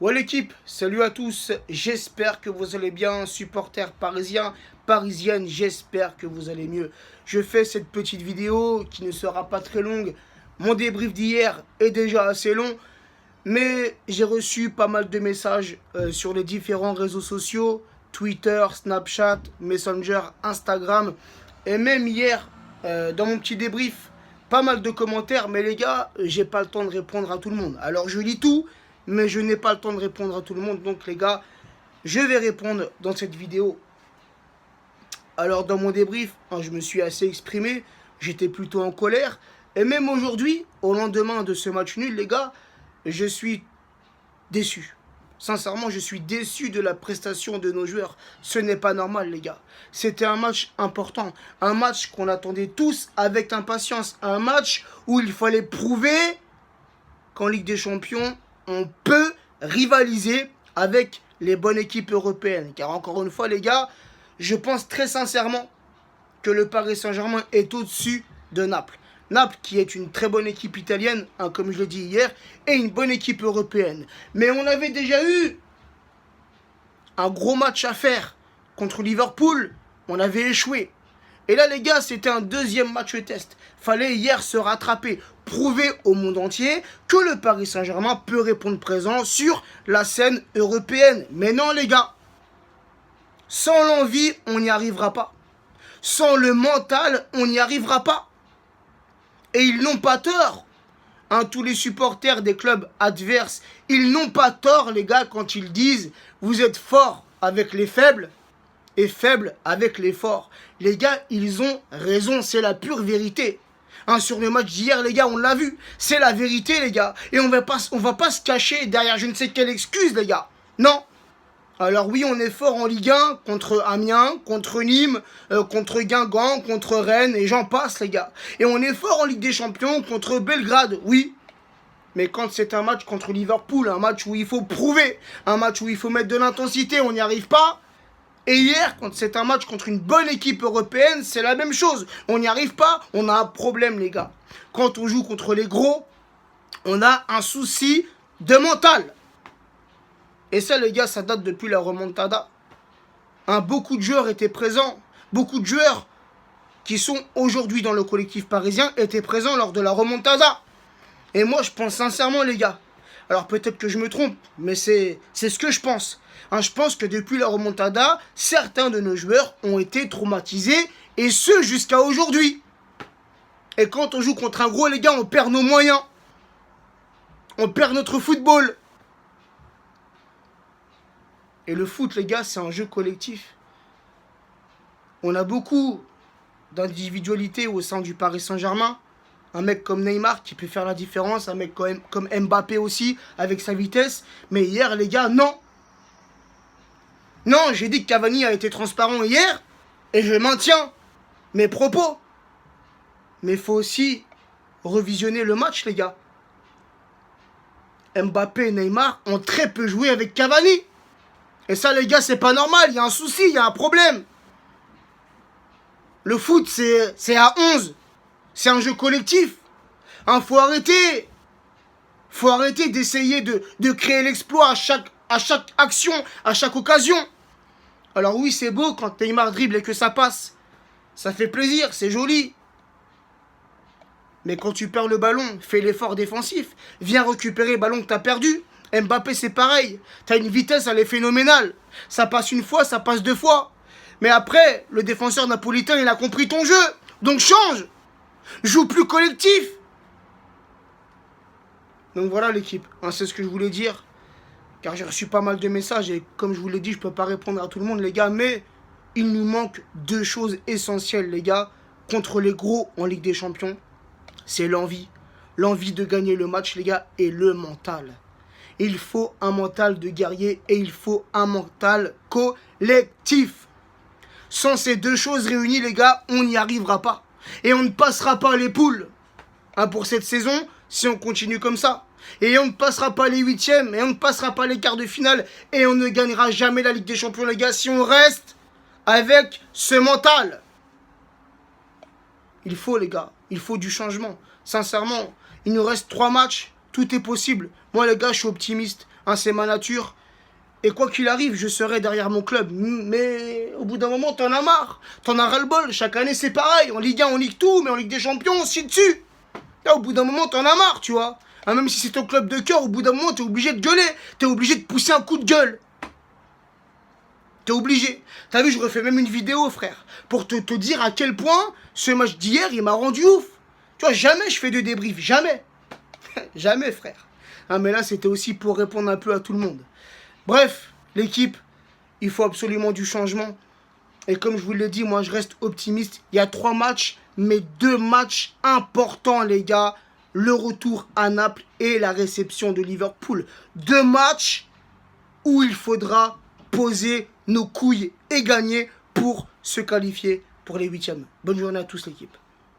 Ouais l'équipe, salut à tous, j'espère que vous allez bien, supporters parisiens, parisiennes, j'espère que vous allez mieux. Je fais cette petite vidéo qui ne sera pas très longue, mon débrief d'hier est déjà assez long, mais j'ai reçu pas mal de messages sur les différents réseaux sociaux, Twitter, Snapchat, Messenger, Instagram, et même hier, dans mon petit débrief, pas mal de commentaires, mais les gars, j'ai pas le temps de répondre à tout le monde. Alors je lis tout, mais je n'ai pas le temps de répondre à tout le monde. Donc les gars, je vais répondre dans cette vidéo. Alors dans mon débrief, je me suis assez exprimé, j'étais plutôt en colère. Et même aujourd'hui, au lendemain de ce match nul, les gars, je suis déçu. Sincèrement, je suis déçu de la prestation de nos joueurs. Ce n'est pas normal, les gars. C'était un match important. Un match qu'on attendait tous avec impatience. Un match où il fallait prouver qu'en Ligue des Champions, on peut rivaliser avec les bonnes équipes européennes. Car encore une fois, les gars, je pense très sincèrement que le Paris Saint-Germain est au-dessus de Naples. Naples qui est une très bonne équipe italienne, comme je l'ai dit hier, et une bonne équipe européenne. Mais on avait déjà eu un gros match à faire contre Liverpool, on avait échoué. Et là les gars, c'était un deuxième match test. Fallait hier se rattraper, prouver au monde entier que le Paris Saint-Germain peut répondre présent sur la scène européenne. Mais non les gars, sans l'envie, on n'y arrivera pas. Sans le mental, on n'y arrivera pas. Et ils n'ont pas tort. Tous les supporters des clubs adverses, ils n'ont pas tort, les gars, quand ils disent « Vous êtes forts avec les faibles et faibles avec les forts ». Les gars, ils ont raison, c'est la pure vérité. Sur le match d'hier, les gars, on l'a vu. C'est la vérité, les gars. Et on va pas se cacher derrière je ne sais quelle excuse, les gars. Non. Alors oui, on est fort en Ligue 1 contre Amiens, contre Nîmes, contre Guingamp, contre Rennes, et j'en passe, les gars. Et on est fort en Ligue des Champions contre Belgrade, oui. Mais quand c'est un match contre Liverpool, un match où il faut prouver, un match où il faut mettre de l'intensité, on n'y arrive pas. Et hier, quand c'est un match contre une bonne équipe européenne, c'est la même chose. On n'y arrive pas, on a un problème, les gars. Quand on joue contre les gros, on a un souci de mental. Et ça, les gars, ça date depuis la remontada. Beaucoup de joueurs étaient présents. Beaucoup de joueurs qui sont aujourd'hui dans le collectif parisien étaient présents lors de la remontada. Et moi, je pense sincèrement, les gars. Alors peut-être que je me trompe, mais c'est ce que je pense. Je pense que depuis la remontada, certains de nos joueurs ont été traumatisés, et ce jusqu'à aujourd'hui. Et quand on joue contre un gros, les gars, on perd nos moyens. On perd notre football. Et le foot, les gars, c'est un jeu collectif. On a beaucoup d'individualité au sein du Paris Saint-Germain. Un mec comme Neymar qui peut faire la différence. Un mec comme Mbappé aussi, avec sa vitesse. Mais hier, les gars, non. Non, j'ai dit que Cavani a été transparent hier. Et je maintiens mes propos. Mais il faut aussi revisionner le match, les gars. Mbappé et Neymar ont très peu joué avec Cavani. Et ça, les gars, c'est pas normal. Il y a un souci, il y a un problème. Le foot, c'est à 11. C'est un jeu collectif. Faut arrêter. Faut arrêter d'essayer de créer l'exploit à chaque action, à chaque occasion. Alors oui, c'est beau quand Neymar dribble et que ça passe. Ça fait plaisir, c'est joli. Mais quand tu perds le ballon, fais l'effort défensif. Viens récupérer le ballon que tu as perdu. Mbappé, c'est pareil. T'as une vitesse, elle est phénoménale. Ça passe une fois, ça passe deux fois. Mais après, le défenseur napolitain, il a compris ton jeu. Donc change. Joue plus collectif. Donc voilà l'équipe. C'est ce que je voulais dire. Car j'ai reçu pas mal de messages. Et comme je vous l'ai dit, je peux pas répondre à tout le monde, les gars. Mais il nous manque deux choses essentielles, les gars. Contre les gros en Ligue des Champions. C'est l'envie. L'envie de gagner le match, les gars. Et le mental. Il faut un mental de guerrier et il faut un mental collectif. Sans ces deux choses réunies, les gars, on n'y arrivera pas. Et on ne passera pas les poules pour cette saison si on continue comme ça. Et on ne passera pas les huitièmes et on ne passera pas les quarts de finale. Et on ne gagnera jamais la Ligue des Champions, les gars, si on reste avec ce mental. Il faut, les gars, il faut du changement. Sincèrement, il nous reste 3 matchs. Tout est possible. Moi, les gars, je suis optimiste. Hein, c'est ma nature. Et quoi qu'il arrive, je serai derrière mon club. Mais au bout d'un moment, t'en as marre. T'en as ras-le-bol. Chaque année, c'est pareil. En Ligue 1, on ligue tout, mais en Ligue des Champions, on s'y dessus. Là, au bout d'un moment, t'en as marre, tu vois. Hein, même si c'est ton club de cœur, au bout d'un moment, t'es obligé de gueuler. T'es obligé de pousser un coup de gueule. T'es obligé. T'as vu, je refais même une vidéo, frère. Pour te dire à quel point ce match d'hier, il m'a rendu ouf. Tu vois, jamais je fais de débrief. Jamais. Jamais, frère. Hein, mais là, c'était aussi pour répondre un peu à tout le monde. Bref, l'équipe, il faut absolument du changement. Et comme je vous l'ai dit, moi je reste optimiste. Il y a 3 matchs, mais 2 matchs importants, les gars. Le retour à Naples et la réception de Liverpool. 2 matchs où il faudra poser nos couilles et gagner pour se qualifier pour les 8e. Bonne journée à tous, l'équipe.